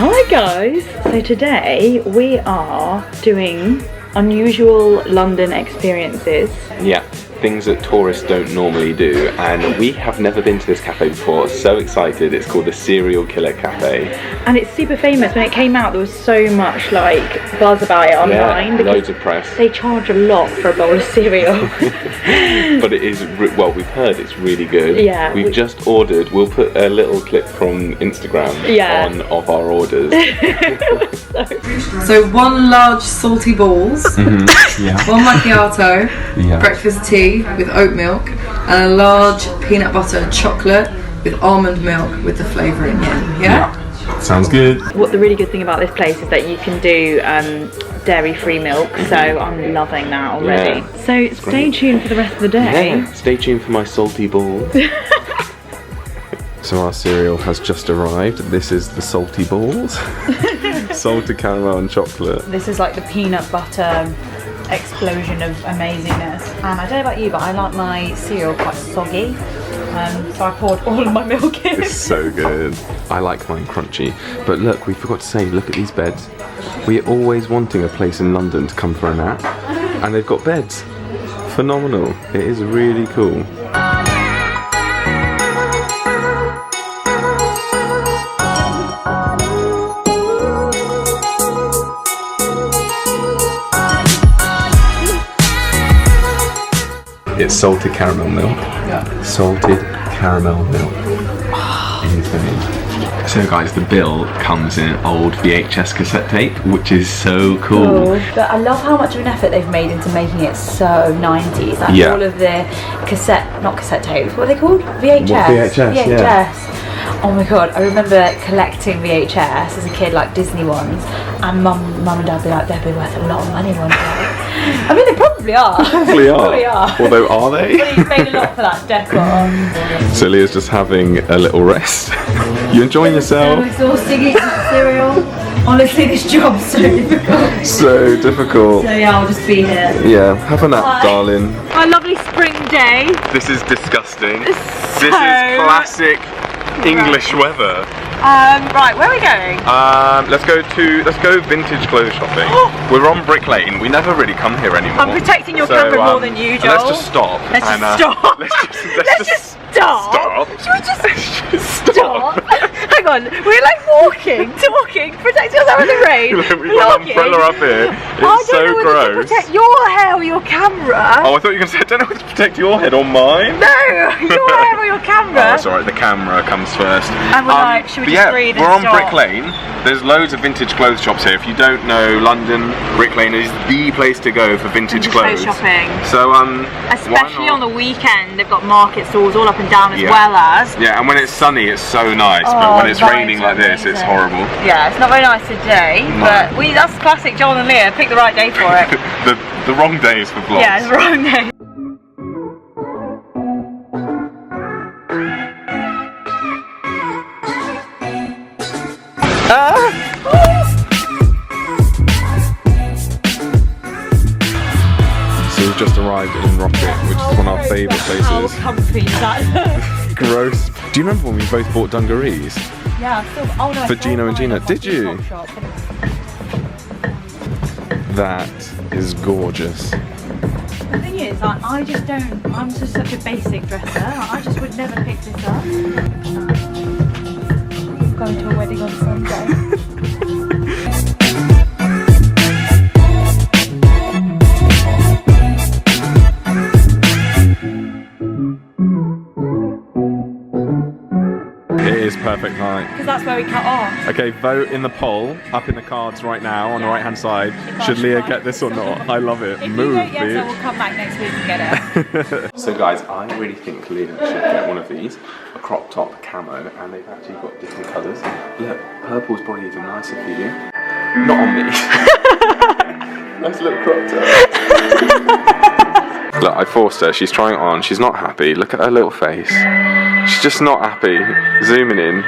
Hi guys! So today we are doing unusual London experiences. Yeah, things that tourists don't normally do, and we have never been to this cafe before. So excited. It's called the Serial Killer Cafe. And it's super famous. When it came out there was so much like buzz about it online. Yeah, loads of press. They charge a lot for a bowl of cereal. But it is, well, we've heard it's really good. Yeah. We've just ordered, we'll put a little clip from Instagram on of our orders. So 1 large salty balls, 1 macchiato, breakfast tea with oat milk, and a large peanut butter chocolate with almond milk with the flavouring in. Yeah? Sounds good. What the really good thing about this place is that you can do dairy-free milk, so I'm loving that already. Yeah. So stay tuned for the rest of the day. Yeah, stay tuned for my salty balls. So our cereal has just arrived. This is the salty balls. Salted caramel and chocolate. This is like the peanut butter explosion of amazingness. And I don't know about you, but I like my cereal quite soggy. So I poured all of my milk in. It's so good. I like mine crunchy. But look, we forgot to say, look at these beds. We're always wanting a place in London to come for a nap. And they've got beds. Phenomenal. It is really cool. It's salted caramel milk. Yeah. Salted caramel milk. Insane. So guys, the bill comes in an old VHS cassette tape, which is so cool. But I love how much of an effort they've made into making it so 90s. Like all of the not cassette tapes, what are they called? VHS. VHS. Yeah. Oh my god, I remember collecting VHS as a kid, like Disney ones, and mum and dad be like, they'd be worth a lot of money one day. I mean, they probably are. Probably are. Although, are they? Well, you've paid a lot for that decor. So Leah's just having a little rest. You enjoying yourself? So exhausting eating cereal. Honestly, this job's so difficult. So difficult. So yeah, I'll just be here. Yeah, have a nap, darling. A lovely spring day. This is disgusting. This is classic English weather. Right, where are we going? Let's go vintage clothes shopping. We're on Brick Lane. We never really come here anymore. I'm protecting your camera more than you, Joel. Let's just stop. Let's just stop. Let's just stop. Should we just stop? Hang on, we're like talking, protecting yourself in the rain. We've got an umbrella up here. It's so gross. I don't know whether to protect your hair or your camera. Oh, I thought you were going to say, I don't know whether to protect your head or mine. No, your hair or your camera. Oh, it's alright, the camera comes first. And we're like, should we just read and we're on stop? Brick Lane. There's loads of vintage clothes shops here. If you don't know London, Brick Lane is the place to go for vintage clothes. Shopping. So, especially on the weekend, they've got market stalls all up and down as well as. Yeah, and when it's sunny, it's so nice. But when it's raining like this, it's horrible. Yeah, it's not very nice today. No. But that's classic Joel and Lia. Pick the right day for it. the wrong days for vlogs. Yeah, it's the wrong day. So we've just arrived in Rokit, which is one of our favourite places. How comfy that. Gross. Do you remember when we both bought dungarees? Yeah, for Gino and Gina. Did you? That is gorgeous. The thing is, like, I'm just such a basic dresser. I just would never pick this up. I'm going to a wedding on Sunday. Perfect night. Because that's where we cut off. Okay, vote in the poll up in the cards right now on the right hand side. Should Leah get this or not? I love it. Move, bitch. Yes, we'll come back next week and get it. So guys, I really think Leah should get one of these, a crop top camo, and they've actually got different colours. Look, purple's probably even nicer for you. Not on me. Nice little crop top. Look, I forced her. She's trying it on. She's not happy. Look at her little face. She's just not happy. Zooming in.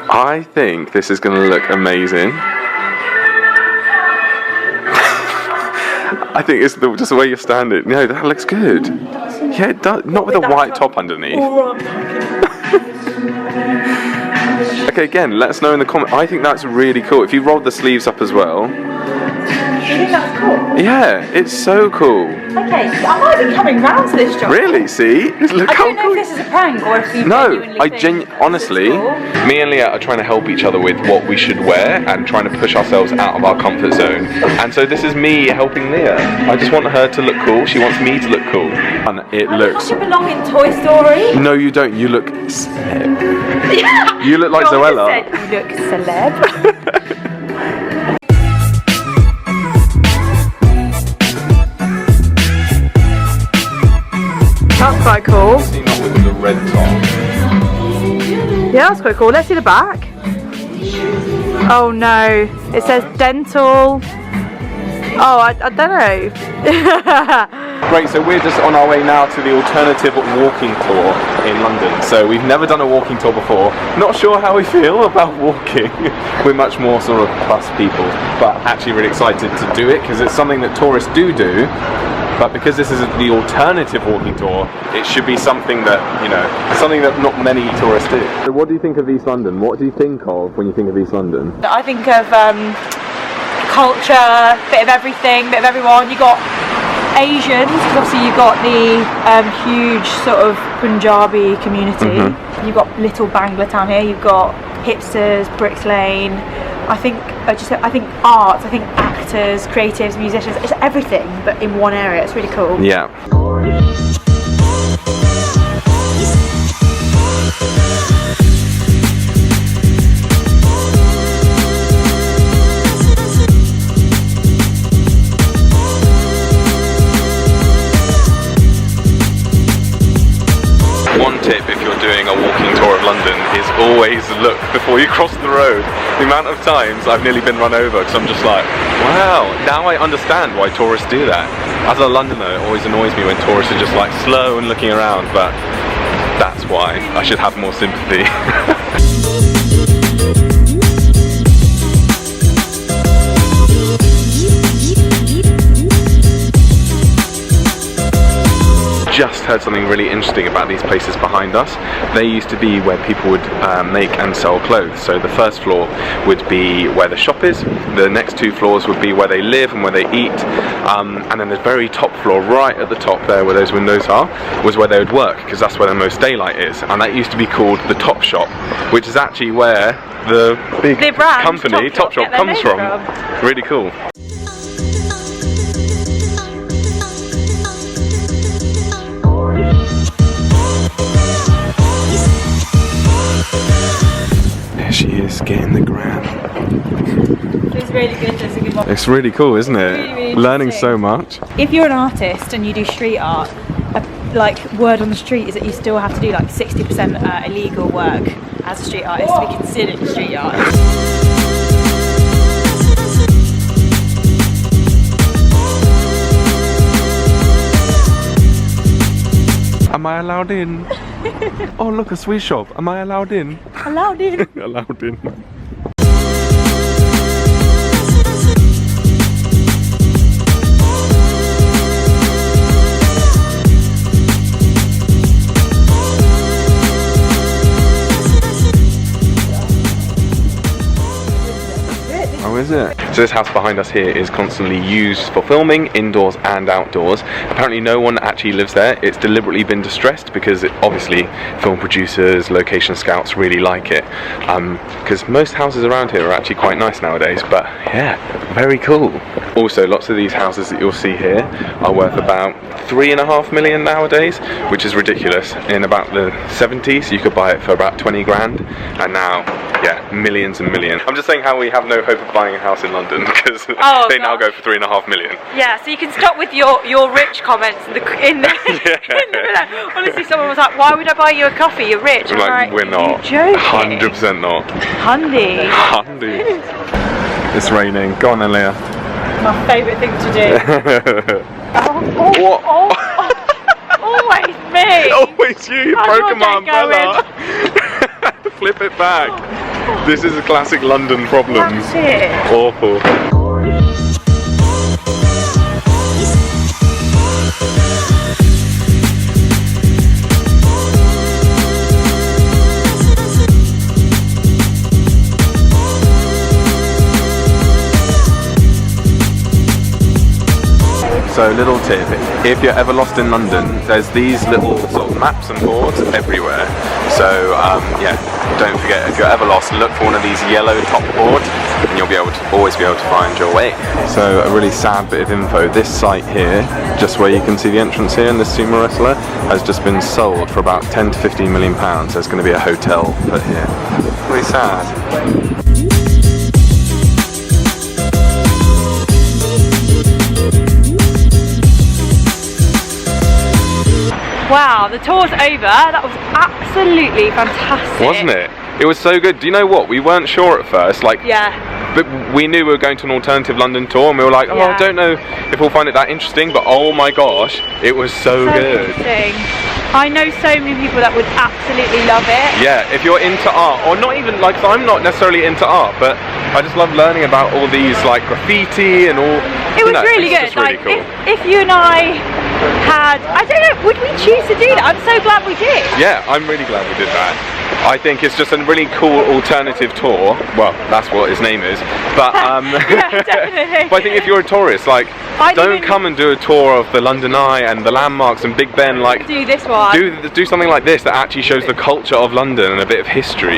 I think this is going to look amazing. I think it's just the way you're standing. No, that looks good. Yeah, it does. Not with a white top underneath. Okay, again, let us know in the comments. I think that's really cool. If you rolled the sleeves up as well. Do you think that's cool? Yeah, it's so cool. Okay, I might be coming round to this job. Really? See? Look I how don't know cool. if this is a prank or if you No, genuinely honestly, me and Leah are trying to help each other with what we should wear and trying to push ourselves out of our comfort zone. And so this is me helping Leah. I just want her to look cool. She wants me to look cool. And it looks... I belong in Toy Story. No, you don't. You look celeb. Yeah. You look like Zoella. Said you look celeb. That's quite cool. Not with the red top. Yeah, that's quite cool. Let's see the back. Oh no, it says dental. Oh, I don't know. Great, so we're just on our way now to the alternative walking tour in London. So we've never done a walking tour before. Not sure how we feel about walking. We're much more sort of plus people, but actually really excited to do it because it's something that tourists do. But because this is the alternative walking tour, it should be something that, you know, something that not many tourists do. So what do you think of East London? What do you think of when you think of East London? I think of culture, bit of everything, bit of everyone. You got Asians, because obviously you've got the huge sort of Punjabi community. You've got little Bangla town here. You've got hipsters, Bricks Lane. I think arts, I think actors, creatives, musicians, it's everything but in one area. It's really cool. Yeah. One tip if you're doing a walking tour of London is always look before you cross the road. The amount of times I've nearly been run over because I'm just like, wow, now I understand why tourists do that. As a Londoner, it always annoys me when tourists are just like slow and looking around, but that's why I should have more sympathy. Just heard something really interesting about these places behind us. They used to be where people would make and sell clothes. So the first floor would be where the shop is, the next two floors would be where they live and where they eat, and then the very top floor, right at the top there where those windows are, was where they would work, because that's where the most daylight is. And that used to be called the Top Shop, which is actually where the big company Topshop comes from. Really cool. She is getting the gram. It's really good. It's a good one. It's really cool, isn't it? Really Learning so much. If you're an artist and you do street art, like word on the street is that you still have to do like 60% illegal work as a street artist to be considered a street artist. Am I allowed in? Oh look, a sweet shop. Am I allowed in? Allowed in. Allowed in. Oh, is it? So this house behind us here is constantly used for filming, indoors and outdoors. Apparently no one actually lives there. It's deliberately been distressed because obviously film producers, location scouts really like it. Because most houses around here are actually quite nice nowadays, but yeah, very cool. Also, lots of these houses that you'll see here are worth about 3.5 million nowadays, which is ridiculous. In about the 70s, you could buy it for about 20 grand, and now, yeah, millions and millions. I'm just saying how we have no hope of buying a house in London because they now go for 3.5 million. Yeah, so you can stop with your rich comments in the honestly, someone was like, "Why would I buy you a coffee? You're rich." I'm like, we're not. 100% not. Hundy. It's raining. Go on then, Leah. My favourite thing to do. Always me. Always you. You've broken my umbrella. Flip it back. This is a classic London problem. That's it. Awful. So little tip, if you're ever lost in London, there's these little sort of maps and boards everywhere. So yeah, don't forget, if you're ever lost, look for one of these yellow top boards and you'll always be able to find your way. So a really sad bit of info, this site here, just where you can see the entrance here, and this sumo wrestler has just been sold for about 10 to 15 million pounds. There's going to be a hotel put here. Really sad. Wow, the tour's over. That was absolutely fantastic. Wasn't it? It was so good. Do you know what? We weren't sure at first. Like, yeah. But we knew we were going to an alternative London tour, and we were like, oh, I don't know if we'll find it that interesting, but oh my gosh, it was so good. Interesting. I know so many people that would absolutely love it. Yeah, if you're into art, or not even, like, I'm not necessarily into art, but I just love learning about all these, like, graffiti and all. It was really good. Really like, cool. if you and I had, I don't know, would we choose to do that? I'm so glad we did. Yeah, I'm really glad we did that. I think it's just a really cool alternative tour. Well, that's what his name is. But yeah, definitely. But I think if you're a tourist, like, don't come and do a tour of the London Eye and the landmarks and Big Ben. Like, do this one. Do something like this that actually shows the culture of London and a bit of history.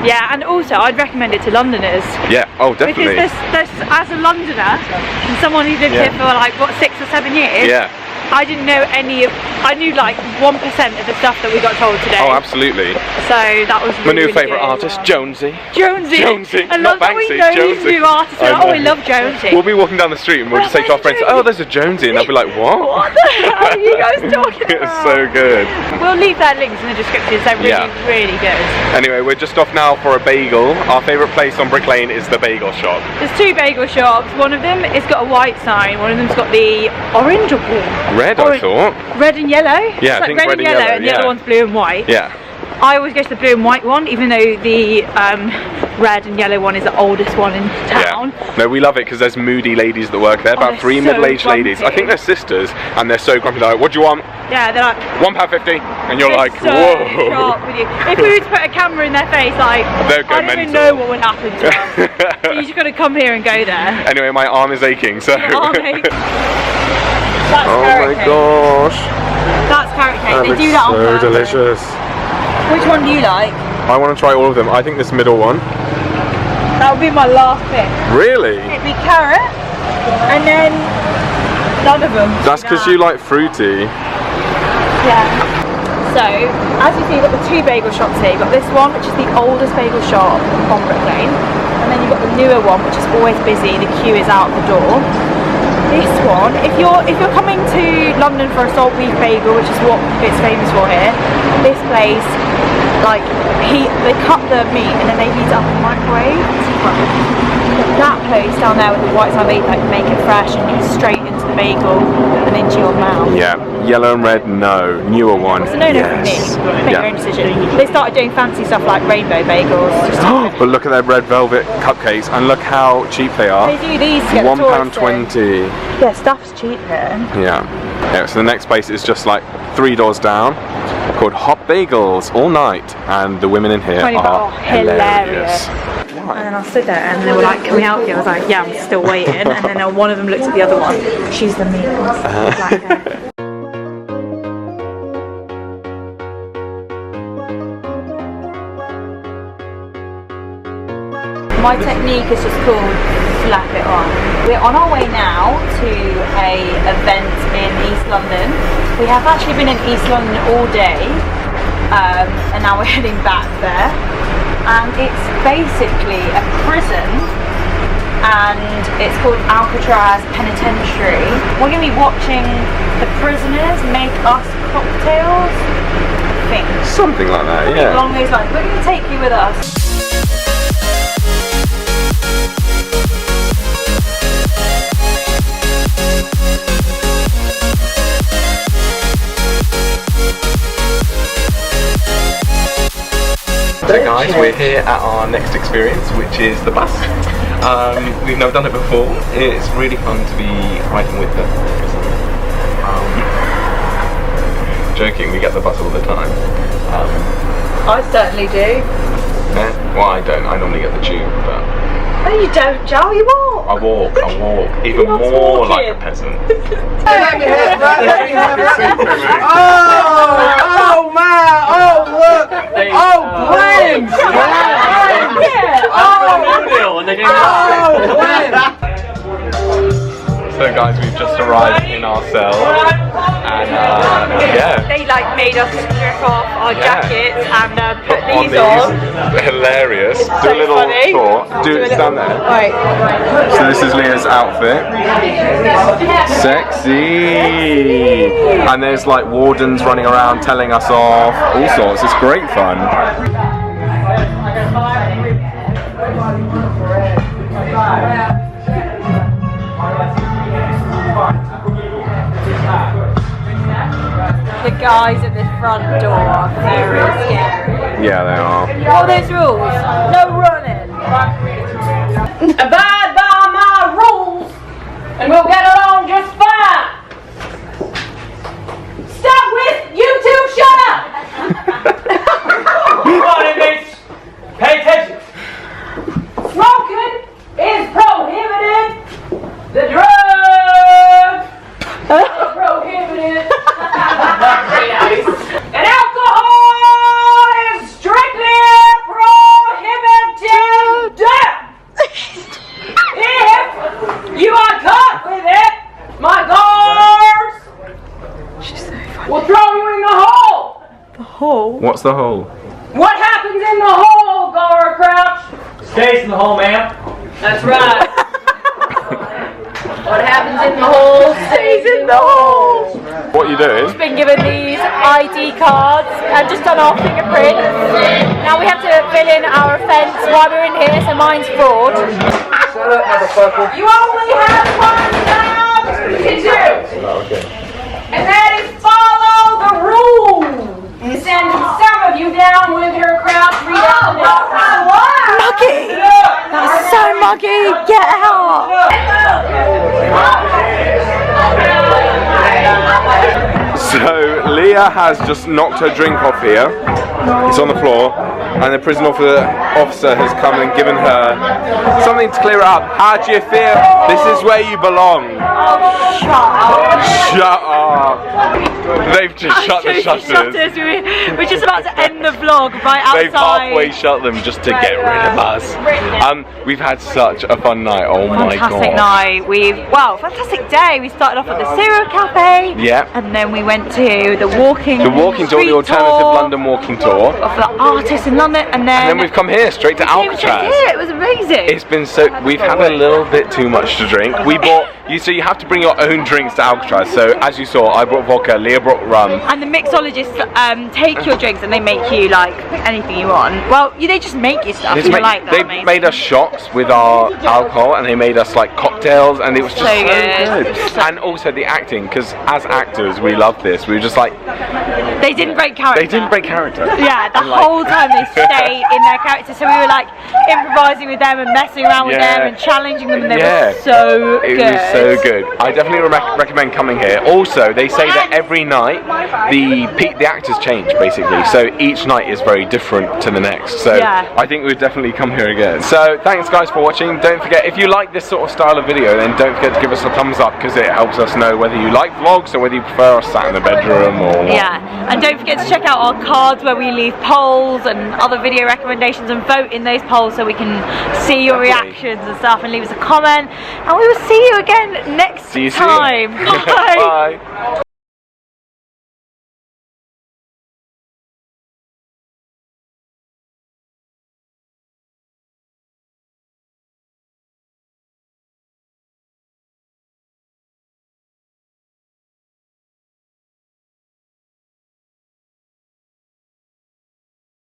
Yeah, and also I'd recommend it to Londoners. Yeah, oh, definitely. Because there's as a Londoner and someone who's lived here for like what 6 or 7 years. Yeah. I didn't know any of, I knew like 1% of the stuff that we got told today. Oh, absolutely. So that was my really, new favourite really artist, Jonesy. Jonesy. I love that we know these new artists. Like, oh, I love Jonesy. We'll be walking down the street and we'll just say to our friends, oh, there's a Jonesy, and they'll be like, what? What the hell are you guys talking about? It's so good. We'll leave their links in the description. They're really, really good. Anyway, we're just off now for a bagel. Our favourite place on Brick Lane is the bagel shop. There's 2 bagel shops. One of them has got a white sign. One of them's got the orange or blue? Red, I thought. Red and yellow? Yeah, I think red and yellow, and the other one's blue and white. Yeah. I always go to the blue and white one, even though the red and yellow one is the oldest one in town. Yeah. No, we love it because there's moody ladies that work there, about 3 middle-aged ladies. I think they're sisters, and they're so grumpy. They're like, what do you want? Yeah, they're like £1.50, and you're like, so whoa. sharp with you. If we were to put a camera in their face, like, I don't even know what would happen to us. So you just got to come here and go there. Anyway, my arm is aching, so. That's my gosh. That's carrot cake. They do that on purpose. So delicious. Which one do you like? I want to try all of them. I think this middle one. That would be my last pick. Really? It'd be carrot, and then none of them. That's because you like fruity. Yeah. So, as you see, you've got the 2 bagel shops here. You've got this one, which is the oldest bagel shop on Brick Lane, and then you've got the newer one, which is always busy. The queue is out the door. This one, if you're coming to London for a salt beef bagel, which is what it's famous for here, this place, like, they cut the meat and then they heat it up in the microwave. That place down there with the white sign, they like make it fresh and eat straight into the bagel and into your mouth. Yeah, yellow and red, no. Newer one. It's a no-no for me. Make your own decision. They started doing fancy stuff like rainbow bagels. But look at their red velvet cupcakes, and look how cheap they are. They do these to get the tourists in. £1.20. Yeah, stuff's cheap here. Yeah, so the next place is just like 3 doors down, called Hot Bagels all night, and the women in here are hilarious. And then I stood there and they were like, can we help you? I was like, yeah, I'm still waiting. And then one of them looked at the other one. She's the meanest. Black hair. My technique is just called slap it on. We're on our way now to an event in East London. We have actually been in East London all day, and now we're heading back there. And it's basically a prison, and it's called Alcotraz Penitentiary. We're going to be watching the prisoners make us cocktails, I think. Something like that, yeah. Along those lines. We're going to take you with us. So guys, we're here at our next experience, which is the bus. We've never done it before. It's really fun to be riding with them. Joking, we get the bus all the time. I certainly do. Yeah? Well, I don't. I normally get the tube, but... No, you don't, Joel. You are I walk even more like a peasant. Oh man! Oh look! Oh Glenn! So guys, we've just arrived in our cell, and yeah. They like made us strip off our jackets and put these on. Hilarious. Do a little funny. tour. Stand there. Right. So this is Leah's outfit. Sexy. And there's like wardens running around telling us off. All sorts. It's great fun. The guys at the front door are very scary. Yeah, they are. All those rules. No running. Abide by my rules, and we'll get along just fine. Stop with YouTube, shut up! Come on, inmates, pay attention. Smoking is prohibited. The drugs are prohibited. And alcohol is strictly prohibited. If you are caught with it, my guards will throw you in the hole. The hole? What's the hole? What happens in the hole, guard crouch? Stays in the hole, ma'am. That's right. What happens in the hole stays in the hole. What you doing? We've been given these ID cards and just done our fingerprints. Now we have to fill in our offence while we're in here, so mine's fraud. Shut up, motherfucker. You only have one job to do. And that is follow the rules. Send some of you down with her crouch Muggy! That's so muggy! Get out! So Leah has just knocked her drink off here. It's on the floor, and the prison officer has come and given her something to clear it up. How do you feel? This is where you belong. Shut up! Shut up! They've just shut the shutters. We're just about to end the vlog right outside. They've halfway shut them just to get rid of us. We've had such a fun night. Oh my god! Fantastic night. Fantastic day. We started off at the Cereal Cafe. Yeah. And then we went to the walking tour, the alternative London walking tour of the artists in London, and then we've come here straight to Alcotraz. It was amazing. It's been we've had a little bit too much to drink. We bought so you have to bring your own drinks to Alcotraz. So as you saw, I brought vodka, Leah brought rum. And the mixologists take your drinks and they make you like anything you want. Well, they just make you stuff. They made us shots with our alcohol, and they made us like cocktails, and it was just so good. And also the acting, because as actors we love this. We were just like, they didn't break character. They didn't break character. Yeah, the whole time they stayed in their character. So we were like improvising with them and messing around with them and challenging them, and they were so good. It was so good. I definitely recommend coming here. Also, they say that every night the actors change basically, so each night is very different to the next. So I think we'd definitely come here again. So thanks guys for watching. Don't forget, if you like this sort of style of video, then don't forget to give us a thumbs up, because it helps us know whether you like vlogs or whether you prefer us sat in the bedroom or what. And don't forget to check out our cards where we leave polls and other video recommendations, and vote in those polls so we can see your reactions and stuff, and leave us a comment, and we will see you again next time. Bye. Bye.